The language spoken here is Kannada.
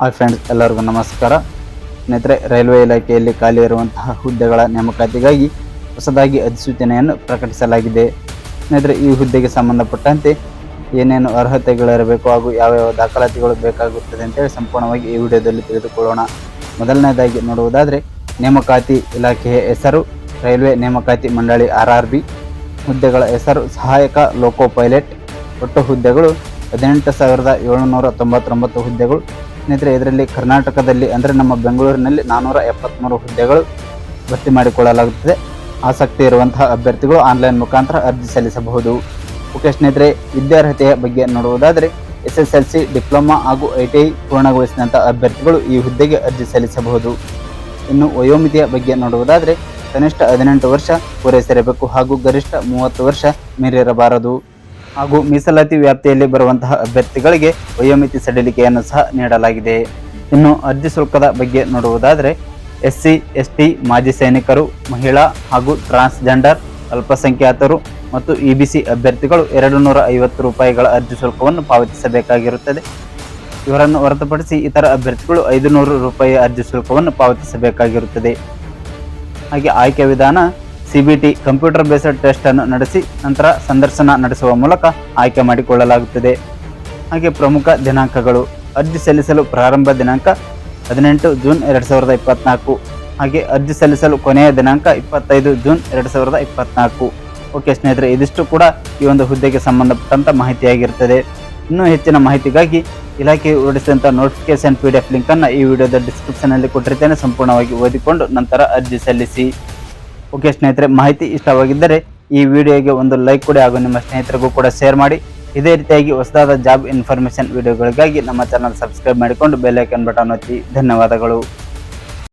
ಹಾಯ್ ಫ್ರೆಂಡ್ಸ್, ಎಲ್ಲರಿಗೂ ನಮಸ್ಕಾರ. ಸ್ನೇಹಿತರೆ, ರೈಲ್ವೆ ಇಲಾಖೆಯಲ್ಲಿ ಖಾಲಿ ಇರುವಂತಹ ಹುದ್ದೆಗಳ ನೇಮಕಾತಿಗಾಗಿ ಹೊಸದಾಗಿ ಅಧಿಸೂಚನೆಯನ್ನು ಪ್ರಕಟಿಸಲಾಗಿದೆ. ಸ್ನೇಹಿತರೆ, ಈ ಹುದ್ದೆಗೆ ಸಂಬಂಧಪಟ್ಟಂತೆ ಏನೇನು ಅರ್ಹತೆಗಳಿರಬೇಕು ಹಾಗೂ ಯಾವ್ಯಾವ ದಾಖಲಾತಿಗಳು ಬೇಕಾಗುತ್ತದೆ ಅಂತೇಳಿ ಸಂಪೂರ್ಣವಾಗಿ ಈ ವಿಡಿಯೋದಲ್ಲಿ ತಿಳಿದುಕೊಳ್ಳೋಣ. ಮೊದಲನೇದಾಗಿ ನೋಡುವುದಾದರೆ, ನೇಮಕಾತಿ ಇಲಾಖೆಯ ಹೆಸರು ರೈಲ್ವೆ ನೇಮಕಾತಿ ಮಂಡಳಿ RRB. ಹುದ್ದೆಗಳ ಹೆಸರು ಸಹಾಯಕ ಲೋಕೋ ಪೈಲಟ್. ಒಟ್ಟು ಹುದ್ದೆಗಳು 18,799 ಹುದ್ದೆಗಳು. ಸ್ನೇಹಿತರೆ, ಇದರಲ್ಲಿ ಕರ್ನಾಟಕದಲ್ಲಿ ಅಂದರೆ ನಮ್ಮ ಬೆಂಗಳೂರಿನಲ್ಲಿ 473 ಹುದ್ದೆಗಳು ಭರ್ತಿ ಮಾಡಿಕೊಳ್ಳಲಾಗುತ್ತದೆ. ಆಸಕ್ತಿ ಇರುವಂತಹ ಅಭ್ಯರ್ಥಿಗಳು ಆನ್ಲೈನ್ ಮುಖಾಂತರ ಅರ್ಜಿ ಸಲ್ಲಿಸಬಹುದು. ಓಕೆ ಸ್ನೇಹಿತರೆ, ವಿದ್ಯಾರ್ಹತೆಯ ಬಗ್ಗೆ ನೋಡುವುದಾದರೆ SSLC, ಡಿಪ್ಲೊಮಾ ಹಾಗೂ ITI ಪೂರ್ಣಗೊಳಿಸಿದಂಥ ಅಭ್ಯರ್ಥಿಗಳು ಈ ಹುದ್ದೆಗೆ ಅರ್ಜಿ ಸಲ್ಲಿಸಬಹುದು. ಇನ್ನು ವಯೋಮಿತಿಯ ಬಗ್ಗೆ ನೋಡುವುದಾದರೆ ಕನಿಷ್ಠ 18 ವರ್ಷ ಪೂರೈಸಿರಬೇಕು ಹಾಗೂ ಗರಿಷ್ಠ 30 ವರ್ಷ ಮೀರಿರಬಾರದು. ಹಾಗೂ ಮೀಸಲಾತಿ ವ್ಯಾಪ್ತಿಯಲ್ಲಿ ಬರುವಂತಹ ಅಭ್ಯರ್ಥಿಗಳಿಗೆ ವಯೋಮಿತಿ ಸಡಿಲಿಕೆಯನ್ನು ಸಹ ನೀಡಲಾಗಿದೆ. ಇನ್ನು ಅರ್ಜಿ ಶುಲ್ಕದ ಬಗ್ಗೆ ನೋಡುವುದಾದರೆ SC, ST, ಮಾಜಿ ಸೈನಿಕರು, ಮಹಿಳಾ ಹಾಗೂ ಟ್ರಾನ್ಸ್ಜೆಂಡರ್, ಅಲ್ಪಸಂಖ್ಯಾತರು ಮತ್ತು EBC ಅಭ್ಯರ್ಥಿಗಳು 250 ರೂಪಾಯಿಗಳ ಅರ್ಜಿ ಶುಲ್ಕವನ್ನು ಪಾವತಿಸಬೇಕಾಗಿರುತ್ತದೆ. ಇವರನ್ನು ಹೊರತುಪಡಿಸಿ ಇತರ ಅಭ್ಯರ್ಥಿಗಳು 500 ರೂಪಾಯಿ ಅರ್ಜಿ ಶುಲ್ಕವನ್ನು ಪಾವತಿಸಬೇಕಾಗಿರುತ್ತದೆ. ಹಾಗೆ ಆಯ್ಕೆ ವಿಧಾನ CBT ಕಂಪ್ಯೂಟರ್ ಬೇಸ್ಡ್ ಟೆಸ್ಟ್ ಅನ್ನು ನಡೆಸಿ ನಂತರ ಸಂದರ್ಶನ ನಡೆಸುವ ಮೂಲಕ ಆಯ್ಕೆ ಮಾಡಿಕೊಳ್ಳಲಾಗುತ್ತದೆ. ಹಾಗೆ ಪ್ರಮುಖ ದಿನಾಂಕಗಳು: ಅರ್ಜಿ ಸಲ್ಲಿಸಲು ಪ್ರಾರಂಭ ದಿನಾಂಕ 18 ಜೂನ್ 2024. ಹಾಗೆ ಅರ್ಜಿ ಸಲ್ಲಿಸಲು ಕೊನೆಯ ದಿನಾಂಕ 25 ಜೂನ್ 2024. ಓಕೆ ಸ್ನೇಹಿತರೆ, ಇದಿಷ್ಟು ಕೂಡ ಈ ಒಂದು ಹುದ್ದೆಗೆ ಸಂಬಂಧಪಟ್ಟಂತ ಮಾಹಿತಿಯಾಗಿರುತ್ತದೆ. ಇನ್ನೂ ಹೆಚ್ಚಿನ ಮಾಹಿತಿಗಾಗಿ ಇಲಾಖೆ ಹೊರಡಿಸಿದಂಥ ನೋಟಿಫಿಕೇಶನ್ PDF ಲಿಂಕನ್ನು ಈ ವಿಡಿಯೋದ ಡಿಸ್ಕ್ರಿಪ್ಷನಲ್ಲಿ ಕೊಟ್ಟಿರ್ತೇನೆ. ಸಂಪೂರ್ಣವಾಗಿ ಓದಿಕೊಂಡು ನಂತರ ಅರ್ಜಿ ಸಲ್ಲಿಸಿ. ಓಕೆ ಸ್ನೇಹಿತರೆ, ಮಾಹಿತಿ ಇಷ್ಟವಾಗಿದ್ದರೆ ಈ ವಿಡಿಯೋಗೆ ಒಂದು ಲೈಕ್ ಕೊಡಿ ಹಾಗೂ ನಿಮ್ಮ ಸ್ನೇಹಿತರಿಗೂ ಕೂಡ ಶೇರ್ ಮಾಡಿ. ಇದೇ ರೀತಿಯಾಗಿ ಹೊಸದಾದ ಜಾಬ್ ಇನ್ಫಾರ್ಮೇಷನ್ ವಿಡಿಯೋಗಳಿಗಾಗಿ ನಮ್ಮ ಚಾನಲ್ ಸಬ್ಸ್ಕ್ರೈಬ್ ಮಾಡಿಕೊಂಡು ಬೆಲ್ ಐಕಾನ್ ಬಟನ್ ಒತ್ತಿ. ಧನ್ಯವಾದಗಳು.